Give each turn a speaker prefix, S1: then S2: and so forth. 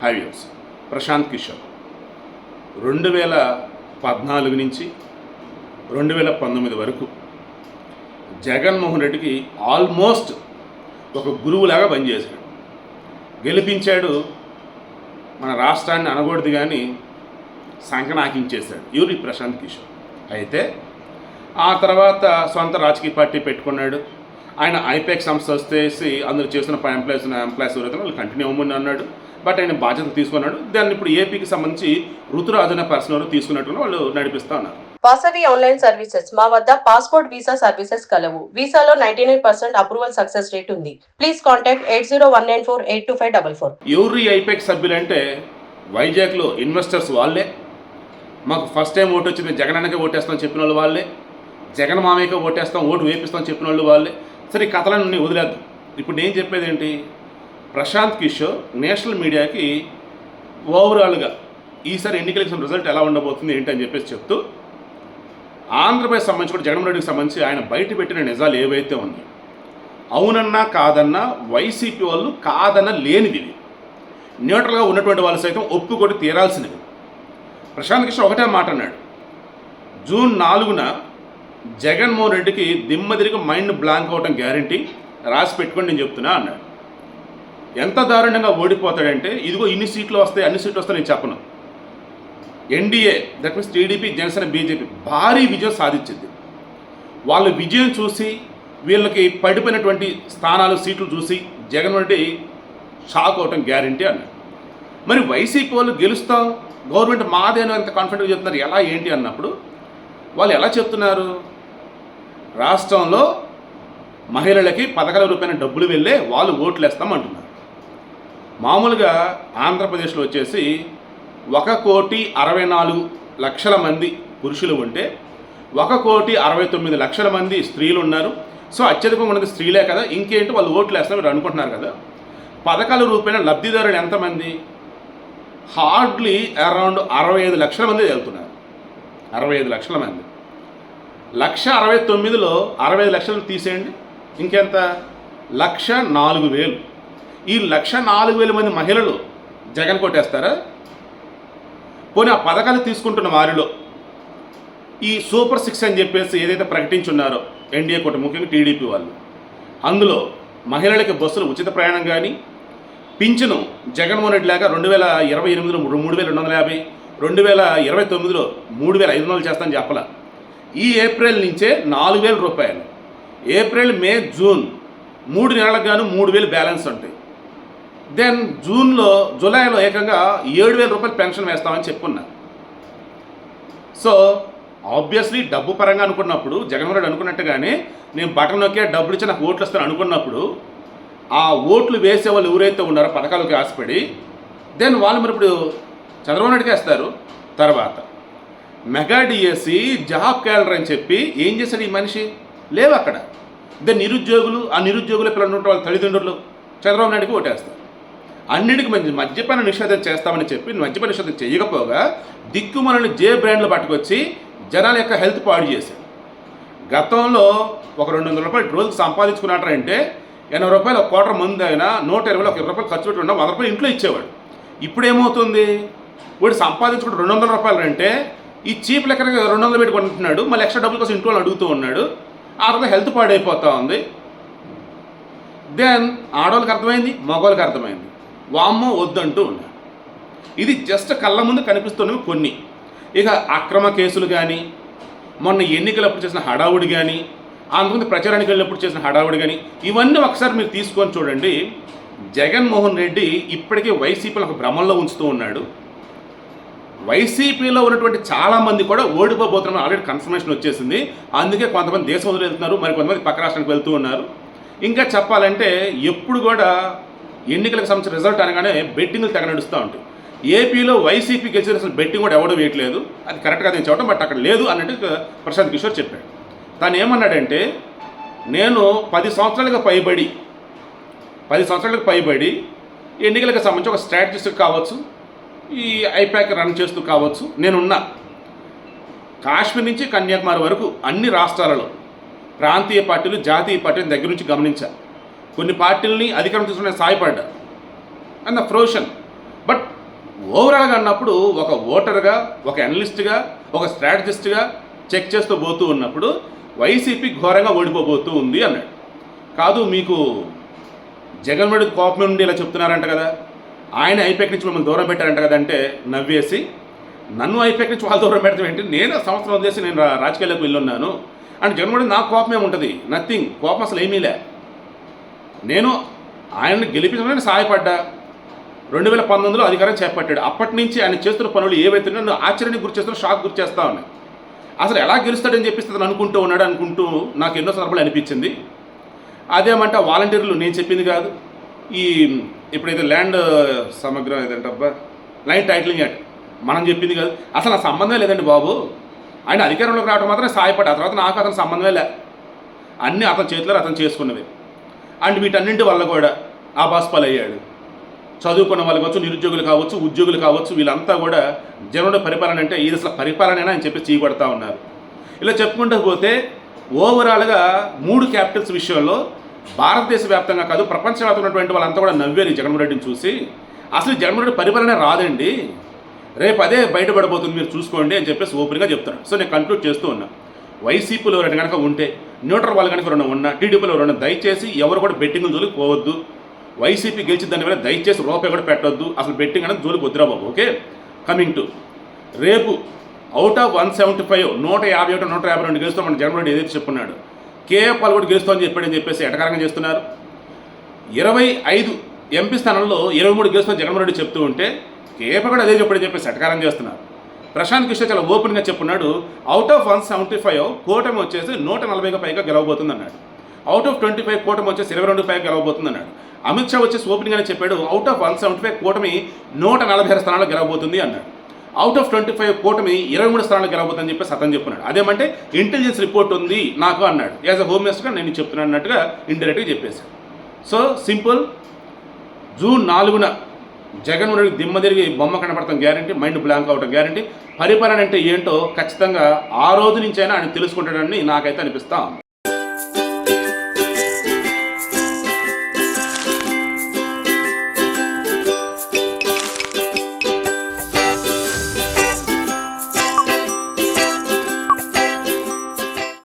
S1: హైవ్యూస్ ప్రశాంత్ కిషోర్ 2014 నుంచి 2019 వరకు జగన్మోహన్ రెడ్డికి ఆల్మోస్ట్ ఒక గురువులాగా పనిచేశాడు. గెలిపించాడు, మన రాష్ట్రాన్ని అనకూడదు కానీ సంకనాకించేశాడు ఎవరు ఈ ప్రశాంత్ కిషోర్. అయితే ఆ తర్వాత సొంత రాజకీయ పార్టీ పెట్టుకున్నాడు. ఆయన ఐపాక్ సంస్థ వచ్చేసి అందరూ చేస్తున్న ఎంప్లాయీస్ ఎవరైతే వాళ్ళు కంటిన్యూ అవ్వమని అన్నాడు. బట్ ఆయన బాధ్యతలు తీసుకున్నాడు. దాన్ని ఇప్పుడు ఏపీకి సంబంధించి ఋతురాజు అనే పర్సన్ తీసుకున్నట్టుగా వాళ్ళు నడిపిస్తూ ఉన్నారు.
S2: వాసవి ఆన్లైన్ సర్వీసెస్ మా వద్ద పాస్పోర్ట్ వీసా సర్వీసెస్ కలవు. వీసాలో 99% అప్రూవల్ సక్సెస్ రేట్ ఉంది. Please contact 8019482544.
S1: ఎవరు ఐపాక్ సభ్యులు అంటే వైజాగ్లో ఇన్వెస్టర్స్ వాళ్ళే. మాకు ఫస్ట్ టైం ఓటు వచ్చింది, జగన్ అన్నకే ఓటేస్తామని చెప్పిన వాళ్ళు వాళ్ళే. జగన్ మామయ్యకే ఓటేస్తాం, ఓటు వేపిస్తామని చెప్పిన వాళ్ళు వాళ్ళే. సరే ఈ కథలన్నీ వదిలేద్దాం. ఇప్పుడు నేను చెప్పేది ఏంటి, ప్రశాంత్ కిషోర్ నేషనల్ మీడియాకి ఓవరాల్గా ఈసారి ఎన్నికల రిజల్ట్ ఎలా ఉండబోతుంది ఏంటి అని చెప్పేసి చెప్తూ ఆంధ్రప్రదేశ్ సంబంధించి కూడా జగన్మోహన్ రెడ్డికి సంబంధించి ఆయన బయట పెట్టిన నిజాలు ఏవైతే ఉన్నాయి, అవునన్నా కాదన్నా వైసీపీ వాళ్ళు కాదన్న లేనిది, న్యూట్రల్గా ఉన్నటువంటి వాళ్ళు సైతం ఒప్పుకొని తీరాల్సినవి. ప్రశాంత్ కిషోర్ ఒకటే మాట అన్నాడు, జూన్ 4న జగన్మోహన్ రెడ్డికి దిమ్మదిరిగి మైండ్ బ్లాంక్ అవటం గ్యారంటీ, రాసి పెట్టుకొని నేను చెప్తున్నా అన్నాడు. ఎంత దారుణంగా ఓడిపోతాడంటే ఇదిగో ఇన్ని సీట్లు వస్తాయి అన్ని సీట్లు వస్తాయి నేను చెప్పను. NDA that means TDP, Janasena, BJP భారీ విజయం సాధించింది. వాళ్ళ విజయం చూసి వీళ్ళకి పడిపోయినటువంటి స్థానాలు సీట్లు చూసి జగన్మోహన్ రెడ్డి షాక్ అవటం గ్యారంటీ అన్నాడు. మరి వైసీపీ వాళ్ళు గెలుస్తాం, గవర్నమెంట్ మాదే అని ఎంత కాన్ఫిడెంట్గా చెప్తున్నారు, ఎలా ఏంటి అన్నప్పుడు వాళ్ళు ఎలా చెప్తున్నారు, రాష్ట్రంలో మహిళలకి రూపాయల డబ్బులు వెళ్ళే వాళ్ళు ఓట్లు వేస్తామంటున్నారు. మామూలుగా ఆంధ్రప్రదేశ్లో వచ్చేసి 1,64,00,000 మంది పురుషులు ఉంటే 1,69,00,000 మంది స్త్రీలు ఉన్నారు. సో అత్యధికంగా ఉన్నది స్త్రీలే కదా, ఇంకేంటి వాళ్ళు ఓట్లు వేస్తారని మీరు అనుకుంటున్నారు కదా. రూపాయల లబ్ధిదారులు ఎంతమంది, హార్డ్లీ అరౌండ్ 65 లక్షల మంది వెళ్తున్నారు. 65 లక్షల మంది, 1,69,000లో 65 లక్షలు తీసేయండి, ఇంకెంత, 1,04,000. ఈ 1,04,000 మంది మహిళలు జగన్ కొట్టేస్తారా? పోనీ ఆ పథకాలు తీసుకుంటున్న వారిలో ఈ సూపర్ 6 అని చెప్పేసి ఏదైతే ప్రకటించున్నారో ఎన్డీఏ కూటమి, ముఖ్యంగా టీడీపీ వాళ్ళు, అందులో మహిళలకి బస్సులు ఉచిత ప్రయాణం కానీ, పింఛను జగన్మోహన్ రెడ్డి లాగా 2028లో 3,250, 2029లో 3,500 చేస్తానని చెప్పాల. ఈ ఏప్రిల్ నుంచే 4,000 రూపాయలు, ఏప్రిల్, మే, జూన్ 3 నెలలకు గాను 3,000 బ్యాలెన్స్ ఉంటాయి. దెన్ జూలైలో ఏకంగా 7,000 రూపాయలు పెన్షన్ వేస్తామని చెప్పుకున్నారు. సో ఆబ్వియస్లీ డబ్బు పరంగా అనుకున్నప్పుడు జగన్మోహన్ రెడ్డి అనుకున్నట్టుగానే నేను బటన్ నొక్కే డబ్బులు ఇచ్చి నాకు ఓట్లు వస్తాను అనుకున్నప్పుడు ఆ ఓట్లు వేసే వాళ్ళు ఎవరైతే ఉన్నారో పథకాలకి ఆశపడి, దెన్ వాళ్ళు మరి ఇప్పుడు చంద్రబాబు నాయుడుకి వేస్తారు. తర్వాత మెగా డిఎస్సి, జాబ్ క్యాలెండర్ అని చెప్పి ఏం చేశాడు ఈ మనిషి, లేవు అక్కడ. దెన్ నిరుద్యోగులు, ఆ నిరుద్యోగుల పిల్లలు ఉన్న వాళ్ళ తల్లిదండ్రులు చంద్రబాబు నాయుడుకి ఓటేస్తారు. అన్నిటికీ మంచి మద్యపాన నిషేధం చేస్తామని చెప్పి మద్యపాన నిషేధం చేయకపోగా దిక్కుమలని జే బ్రాండ్లు పట్టుకొచ్చి జనాల యొక్క హెల్త్ పాడు చేశారు. గతంలో ఒక 200 రూపాయలు రోజుకి సంపాదించుకున్నట్టంటే 80 రూపాయలు ఒక క్వార్టర్ మంది అయినా 120 ఒక 20 రూపాయలు ఖర్చు పెట్టి 100 రూపాయలు ఇంట్లో ఇచ్చేవాడు. ఇప్పుడు ఏమవుతుంది, వీడు సంపాదించుకుంటే 200 రూపాయలు అంటే ఈ చీప్ లెక్కన 200 పెట్టి కొంటున్నాడు, మళ్ళీ ఎక్స్ట్రా డబ్బుల కోసం ఇంట్లో అడుగుతూ ఉన్నాడు. ఆ తర్వాత హెల్త్ పాడైపోతూ ఉంది. దెన్ ఆడవాళ్ళకి అర్థమైంది, మగవాళ్ళకి అర్థమైంది, వామ్మో వద్దంటూ ఉన్నారు. ఇది జస్ట్ కళ్ళ ముందు కనిపిస్తున్నవి కొన్ని. ఇక అక్రమ కేసులు కానీ, మొన్న ఎన్నికలప్పుడు చేసిన హడావుడి కానీ, అంతకుముందు ప్రచారానికి వెళ్ళినప్పుడు చేసిన హడావుడి కానీ, ఇవన్నీ ఒకసారి మీరు తీసుకొని చూడండి. జగన్మోహన్ రెడ్డి ఇప్పటికే వైసీపీలో ఒక భ్రమంలో ఉంచుతూ ఉన్నాడు. వైసీపీలో ఉన్నటువంటి చాలామంది కూడా ఓడిపోబోతున్నారు, ఆల్రెడీ కన్ఫర్మేషన్ వచ్చేసింది. అందుకే కొంతమంది దేశం వదిలి వెళ్తున్నారు, మరి కొంతమంది పక్క రాష్ట్రానికి వెళ్తూ ఉన్నారు. ఇంకా చెప్పాలంటే ఎప్పుడు కూడా ఎన్నికలకు సంబంధించిన రిజల్ట్ అనగానే బెట్టింగ్లు తెగ నడుస్తూ ఉంటాయి. ఏపీలో వైసీపీ గెలిచిన అసలు బెట్టింగ్ కూడా ఎవడో వేయట్లేదు, అది కరెక్ట్గా నేను చెప్పడం, బట్ అక్కడ లేదు అన్నట్టు ప్రశాంత్ కిషోర్ చెప్పాడు. తను ఏమన్నాడంటే, నేను 10 సంవత్సరాలకు పైబడి ఎన్నికలకు సంబంధించి ఒక స్ట్రాటజిస్ట్ కావచ్చు, ఈ ఐపాక్ రన్ చేస్తూ కావచ్చు, నేనున్నా. కాశ్మీర్ నుంచి కన్యాకుమారి వరకు అన్ని రాష్ట్రాలలో ప్రాంతీయ పార్టీలు, జాతీయ పార్టీలు దగ్గర నుంచి గమనించా. కొన్ని పార్టీలని అధికారం తీసుకునే సాయపడ్డా అండ్ ద ఫ్రోషన్ బట్ ఓవరాల్గా అన్నప్పుడు ఒక ఓటర్గా, ఒక అనలిస్ట్గా, ఒక స్ట్రాటజిస్ట్గా చెక్ చేస్తూ పోతూ ఉన్నప్పుడు వైసీపీ ఘోరంగా ఓడిపోబోతూ ఉంది అన్నాడు. కాదు మీకు జగన్ రెడ్డి కోపం నుండి ఇలా చెప్తున్నారంట కదా, ఆయన ఐపాక్ నుంచి మిమ్మల్ని దూరం పెట్టారంట కదా అంటే నవ్వేసి, నన్ను ఐపాక్ నుంచి వాళ్ళు దూరం పెడతాం ఏంటి, నేను సంవత్సరం వదిలేసి నేను రాజకీయాల్లోకి వెళ్ళున్నాను అంటే జగన్ రెడ్డి నాకు కోపం ఏముంటుంది, నథింగ్, కోపం అసలు ఏమీలే. నేను ఆయన్ని గెలిపించడానికి సహాయపడ్డా, 2019లో అధికారం చేపట్టాడు. అప్పటి నుంచి ఆయన చేస్తున్న పనులు ఏవైతే నన్ను ఆశ్చర్యానికి గురి చేస్తున్నా, షాక్ గురి చేస్తా ఉన్నాయి. అసలు ఎలా గెలుస్తాడని చెప్పేసి అతను అనుకుంటూ నాకు ఎన్నో సందర్భాలు అనిపించింది. అదేమంటే వాలంటీర్లు నేను చెప్పింది కాదు, ఈ ఇప్పుడైతే ల్యాండ్ సమగ్రం ఏదంటబ్బా లైన్ టైటిలింగ్ యాక్ట్ మనం చెప్పింది కాదు. అసలు నా సంబంధమే లేదండి బాబు. ఆయన అధికారంలోకి రావడం మాత్రమే సహాయపడ్డా, ఆ తర్వాత నాకు అతని సంబంధమే లే. అన్నీ అతని చేతిలో అతను చేసుకున్నవి. అండ్ వీటన్నింటి వల్ల కూడా ఆబాస్పాలు అయ్యాడు. చదువుకున్న వాళ్ళు కావచ్చు, నిరుద్యోగులు కావచ్చు, ఉద్యోగులు కావచ్చు, వీళ్ళంతా కూడా జగన్ పరిపాలన అంటే ఇది అసలు పరిపాలనేనా అని చెప్పి చీకొడతా ఉన్నారు. ఇలా చెప్పుకుంటూ పోతే ఓవరాల్గా 3 క్యాపిటల్స్ విషయంలో భారతదేశ వ్యాప్తంగా కాదు ప్రపంచవ్యాప్తంగా ఉన్నటువంటి వాళ్ళంతా కూడా నవ్వేరు జగన్మోహన్ రెడ్డిని చూసి. అసలు జగన్మోహన్ రెడ్డి పరిపాలన రాదండి, రేపు అదే బయటపడబోతుంది, మీరు చూసుకోండి అని చెప్పేసి ఓపెన్గా చెప్తున్నాను. సో నేను కంక్లూడ్ చేస్తూ ఉన్నా, వైసీపీలో ఎవరైనా కనుక ఉంటే, న్యూట్రల్ వాళ్ళు కనుక ఎవరైనా ఉన్నా, టీడీపీలో ఎవరైనా దయచేసి ఎవరు కూడా బెట్టింగ్ జోలికి పోవద్దు. వైసీపీ గెలిచి దాని వల్ల దయచేసి రూపాయి కూడా పెట్టొద్దు. అసలు బెట్టింగ్ అనేది జోలికి వద్దురా బాబు. ఓకే, కమింగ్ టు రేపు అవుట్ ఆఫ్ 175 151 152 గెలుస్తాం మన జగన్మోహన్ రెడ్డి ఏదైతే చెప్పున్నాడు, కేఏపాల్ కూడా గెలుస్తామని చెప్పాడని చెప్పేసి ఎటకారంగా చేస్తున్నారు. 25 ఎంపీ స్థానంలో 23 గెలుస్తామని జగన్మోహన్ రెడ్డి చెప్తూ ఉంటే కేఏపాల్ కూడా అదే చెప్పాడని చెప్పేసి ఎటకారం చేస్తున్నారు. ప్రశాంత్ కిషోర్ చాలా ఓపెన్గా చెప్పున్నాడు, అవుట్ ఆఫ్ 175 కూటమి వచ్చేసి 140కి పైగా గెలవబోతుంది అన్నాడు. అవుట్ ఆఫ్ 25 కూటమి వచ్చేసి 22 పైగా గెలవబోతుంది అన్నాడు. అమిత్ షా వచ్చేసి ఓపెన్గానే చెప్పాడు, అవుట్ ఆఫ్ 175 కూటమి 146 స్థానాలు గెలవబోతుంది అన్నాడు. అవుట్ ఆఫ్ 25 కూటమి 23 స్థానాలు గెలవబోతుందని చెప్పేసి అతను చెప్పున్నాడు. అదేమంటే ఇంటెలిజెన్స్ రిపోర్ట్ ఉంది నాకు అన్నాడు. యాజ్ అ హోమ్ మినిస్టర్గా నేను చెప్తున్నాను అన్నట్టుగా ఇండైరెక్ట్గా చెప్పేశాను. సో సింపుల్, జూన్ 4న జగన్మోహన్ రెడ్డి దిమ్మ తిరిగి బొమ్మ కనపడతాం గ్యారంటీ, మైండ్ బ్లాంక్ అవడం గ్యారంటీ. పరిపాలన అంటే ఏంటో ఖచ్చితంగా ఆ రోజు నుంచైనా ఆయన తెలుసుకుంటాడని నాకైతే అనిపిస్తా.